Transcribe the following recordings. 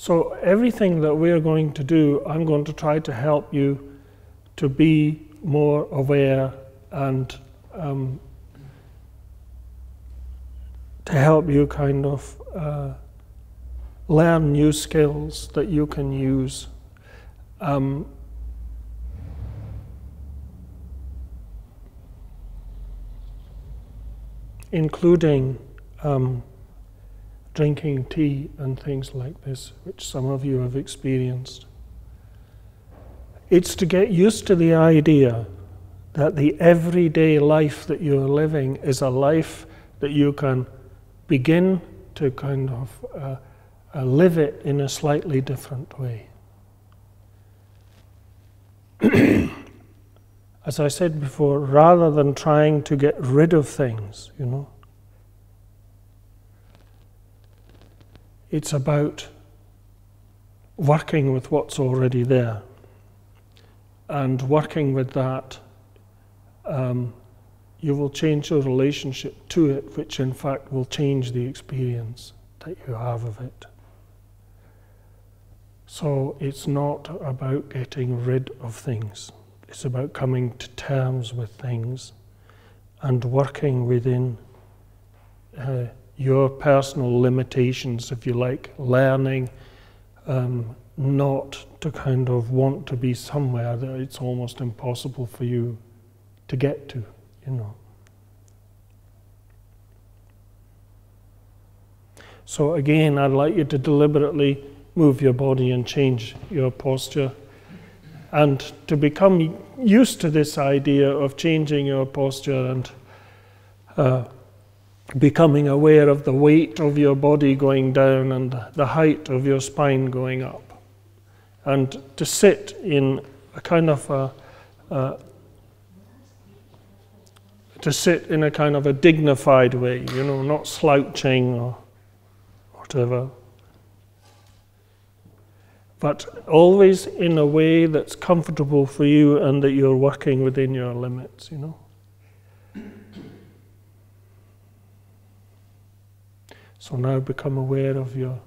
So everything that we're going to do, I'm going to try to help you to be more aware and to help you kind of learn new skills that you can use. Including drinking tea and things like this, which some of you have experienced. It's to get used to the idea that the everyday life that you're living is a life that you can begin to kind of live it in a slightly different way. As I said before, rather than trying to get rid of things, you know, it's about working with what's already there. And working with that, you will change your relationship to it, which in fact will change the experience that you have of it. So it's not about getting rid of things. It's about coming to terms with things and working within your personal limitations, if you like, learning not to kind of want to be somewhere that it's almost impossible for you to get to, you know. So again, I'd like you to deliberately move your body and change your posture, and to become used to this idea of changing your posture and becoming aware of the weight of your body going down and the height of your spine going up. And to sit in a kind of a dignified way, you know, not slouching or whatever, but always in a way that's comfortable for you and that you're working within your limits, you know. So now become aware of your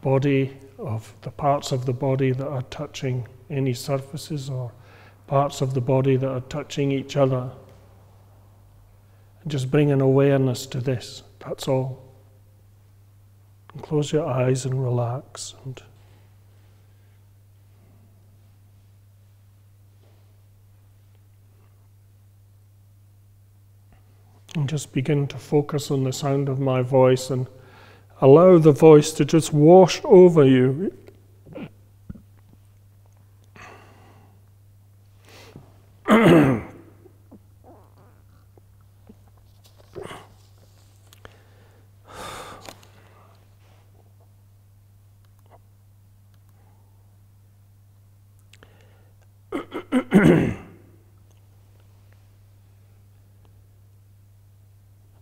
body, of the parts of the body that are touching any surfaces or parts of the body that are touching each other. And just bring an awareness to this, that's all. And close your eyes and relax. And just begin to focus on the sound of my voice and allow the voice to just wash over you.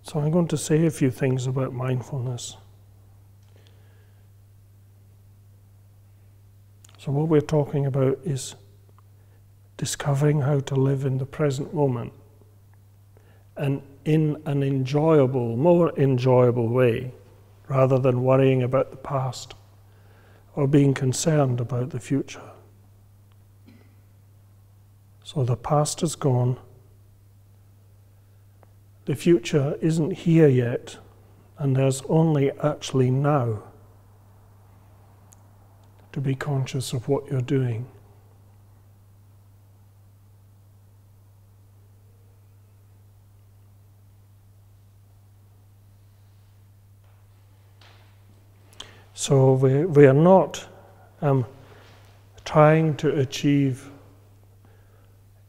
So I'm going to say a few things about mindfulness. So what we're talking about is discovering how to live in the present moment, and in an enjoyable, more enjoyable way, rather than worrying about the past or being concerned about the future. So the past is gone. The future isn't here yet, and there's only actually now to be conscious of what you're doing. So we are not trying to achieve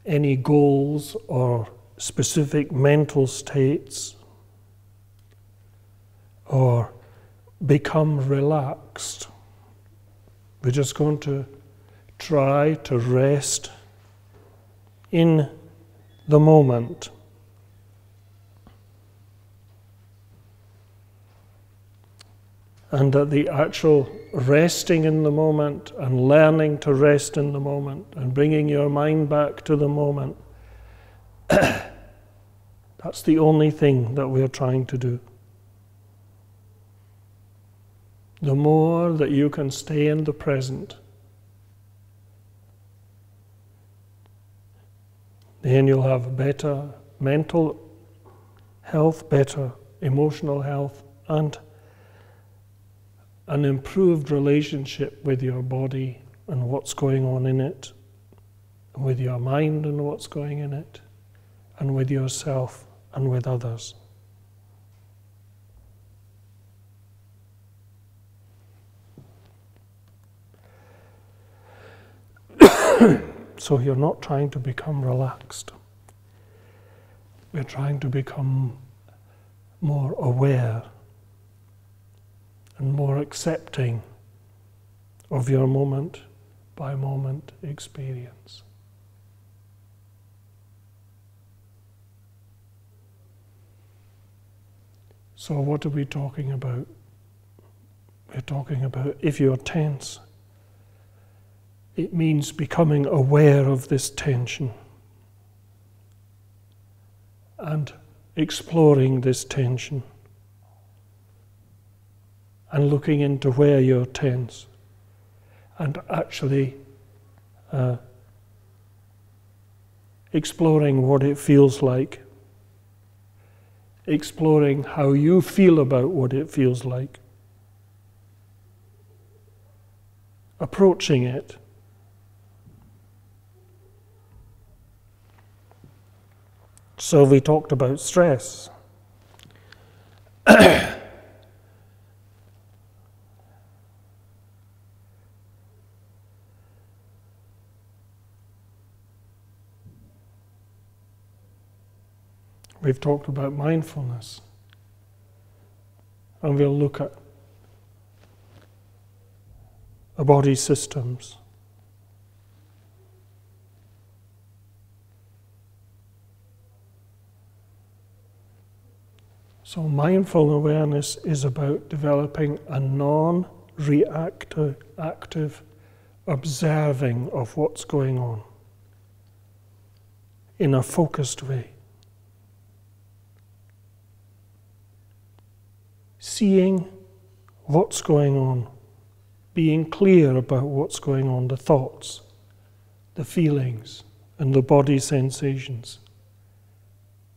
any goals or specific mental states or become relaxed. We're just going to try to rest in the moment. And that the actual resting in the moment and learning to rest in the moment and bringing your mind back to the moment, that's the only thing that we're trying to do. the more that you can stay in the present, then you'll have better mental health, better emotional health, and an improved relationship with your body and what's going on in it, with your mind and what's going in it, and with yourself and with others. So you're not trying to become relaxed. We're trying to become more aware and more accepting of your moment by moment experience. So what are we talking about? We're talking about if you're tense, it means becoming aware of this tension and exploring this tension and looking into where you're tense and actually exploring what it feels like, exploring how you feel about what it feels like, approaching it. So we talked about stress. We've talked about mindfulness. And we'll look at the body systems. So mindful awareness is about developing a non-reactive, active observing of what's going on in a focused way. Seeing what's going on, being clear about what's going on, the thoughts, the feelings, and the body sensations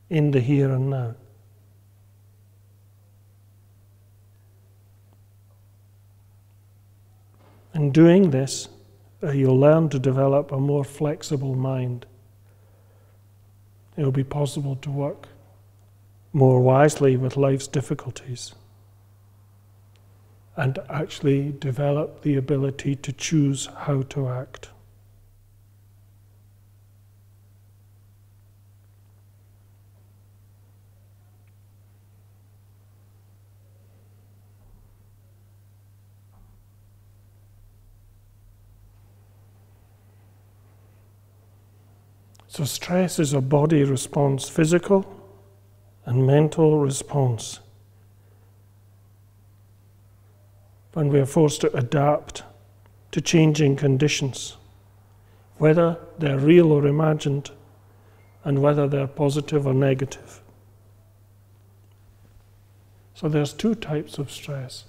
in the here and now. In doing this, you'll learn to develop a more flexible mind. It'll be possible to work more wisely with life's difficulties and actually develop the ability to choose how to act. So stress is a body response, physical and mental response. When we are forced to adapt to changing conditions, whether they're real or imagined, and whether they're positive or negative. So there's two types of stress.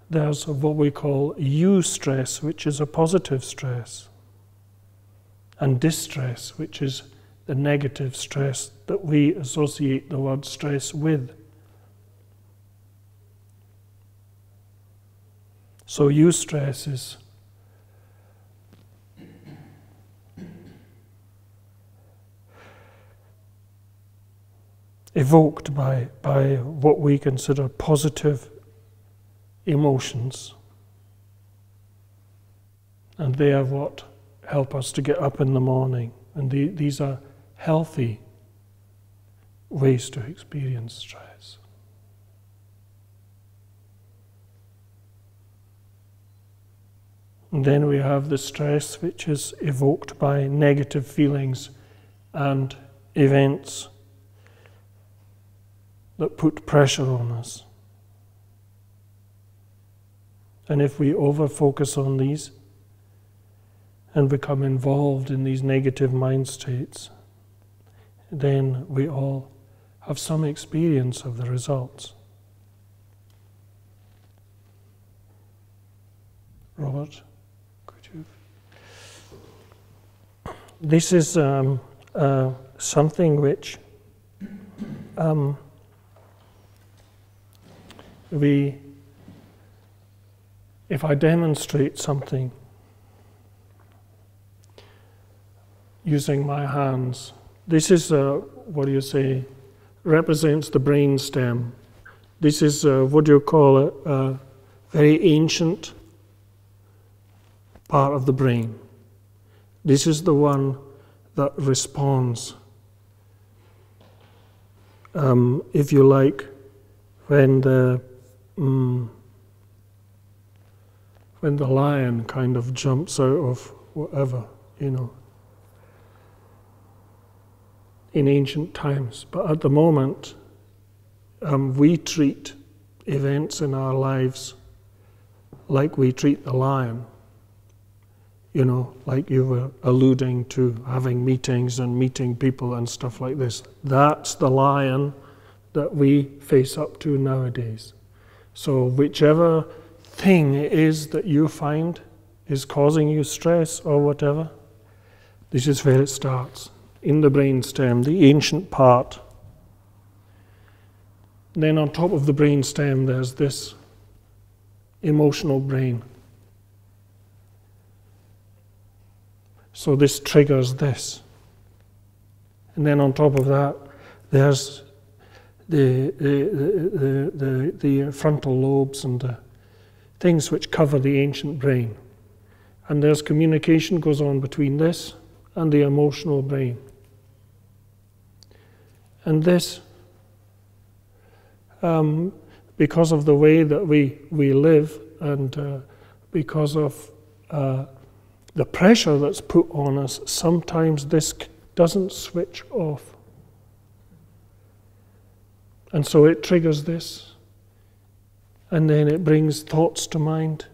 There's what we call eustress, which is a positive stress, and distress, which is the negative stress that we associate the word stress with. So eustress is evoked by what we consider positive emotions. And they are what help us to get up in the morning. And these are healthy ways to experience stress. And then we have the stress which is evoked by negative feelings and events that put pressure on us. And if we over-focus on these and become involved in these negative mind states, then we all have some experience of the results. Robert, could you? This is something which if I demonstrate something using my hands, this is, represents the brain stem. This is, a very ancient part of the brain. This is the one that responds, if you like, when the lion kind of jumps out of whatever, in ancient times. But at the moment, we treat events in our lives like we treat the lion. Like you were alluding to, having meetings and meeting people and stuff like this. That's the lion that we face up to nowadays. So whichever thing it is that you find is causing you stress or whatever, this is where it starts, in the brainstem, the ancient part. Then on top of the brainstem, there's this emotional brain. So this triggers this. And then on top of that, there's the frontal lobes and the things which cover the ancient brain. And there's communication goes on between this and the emotional brain. And this, because of the way that we live and because of the pressure that's put on us, sometimes this doesn't switch off. And so it triggers this, and then it brings thoughts to mind,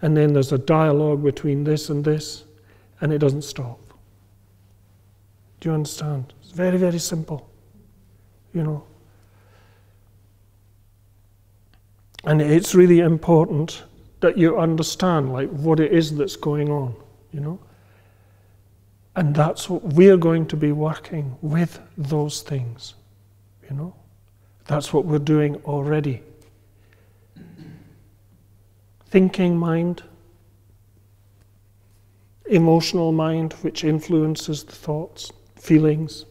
and then there's a dialogue between this, and it doesn't stop. Do you understand? It's very, very simple, And it's really important that you understand what it is that's going on, And that's what we're going to be working with, those things, That's what we're doing already. Thinking mind, emotional mind, which influences the thoughts, feelings,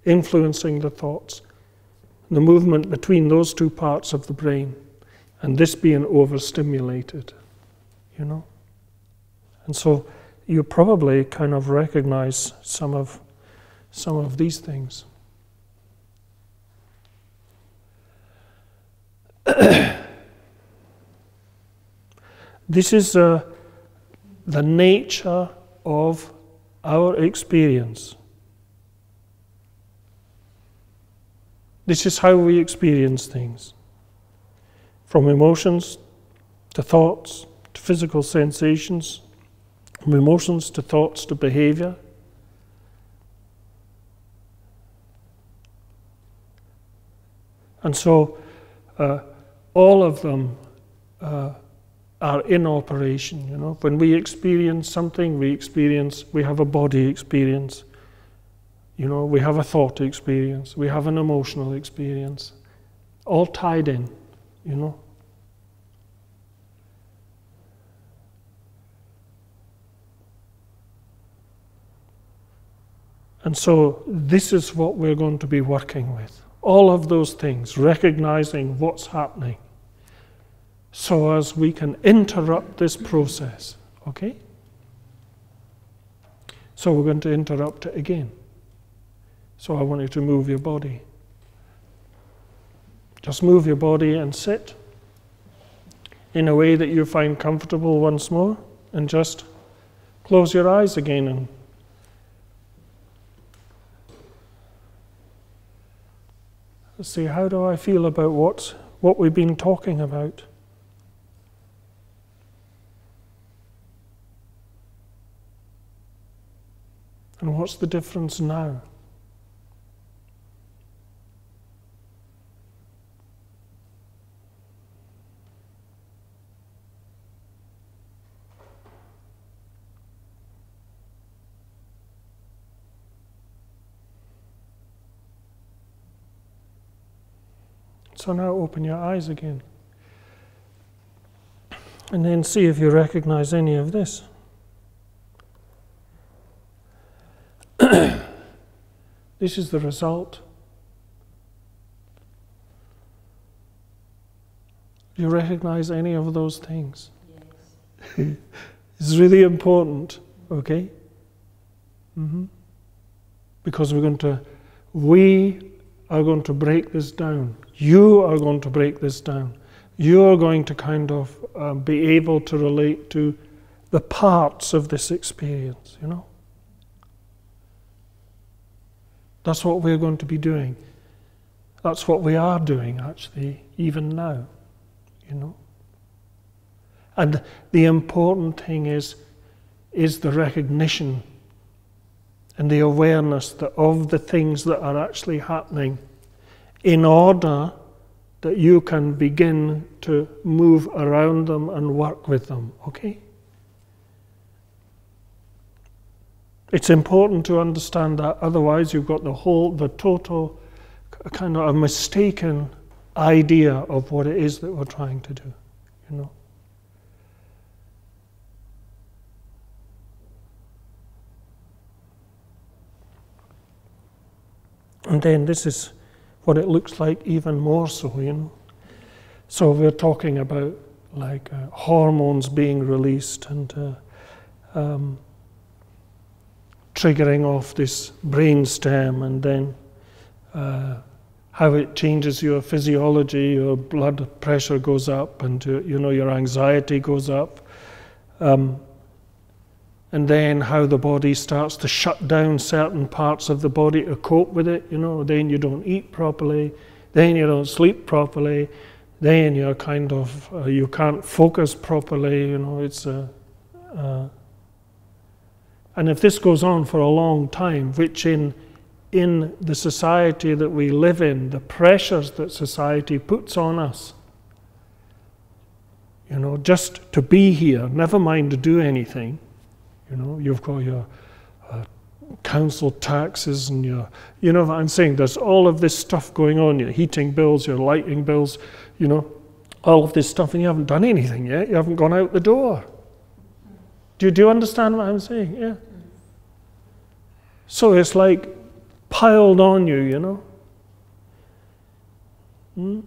influencing the thoughts, the movement between those two parts of the brain. And this being overstimulated, And so you probably kind of recognize some of these things. This is the nature of our experience. This is how we experience things. From emotions to thoughts to physical sensations, from emotions to thoughts to behavior. And so all of them are in operation, When we experience something, we have a body experience, we have a thought experience, we have an emotional experience, all tied in, And so this is what we're going to be working with. All of those things, recognizing what's happening, so as we can interrupt this process, okay? So we're going to interrupt it again. So I want you to move your body. Just move your body and sit in a way that you find comfortable once more, and just close your eyes again and see, how do I feel about what we've been talking about? And what's the difference now? So now open your eyes again. And then see if you recognize any of this. This is the result. Do you recognize any of those things? Yes. It's really important, okay? Because we are going to break this down. You are going to break this down. You are going to kind of be able to relate to the parts of this experience, you know? That's what we're going to be doing. That's what we are doing, actually, even now, you know? And the important thing is the recognition and the awareness of the things that are actually happening in order that you can begin to move around them and work with them, okay? It's important to understand that, otherwise you've got the total kind of a mistaken idea of what it is that we're trying to do, you know? And then this is what it looks like even more so, you know. So we're talking about like hormones being released and triggering off this brainstem, and then how it changes your physiology. Your blood pressure goes up, and you know, your anxiety goes up. And then how the body starts to shut down certain parts of the body to cope with it, you know. Then you don't eat properly, then you don't sleep properly, then you're kind of, you can't focus properly, you know. It's and if this goes on for a long time, which in the society that we live in, the pressures that society puts on us, you know, just to be here, never mind to do anything. You know, you've got your council taxes and your, you know what I'm saying, there's all of this stuff going on, your heating bills, your lighting bills, you know, all of this stuff, and you haven't done anything yet, you haven't gone out the door. Do you understand what I'm saying? Yeah. So it's like piled on you, you know.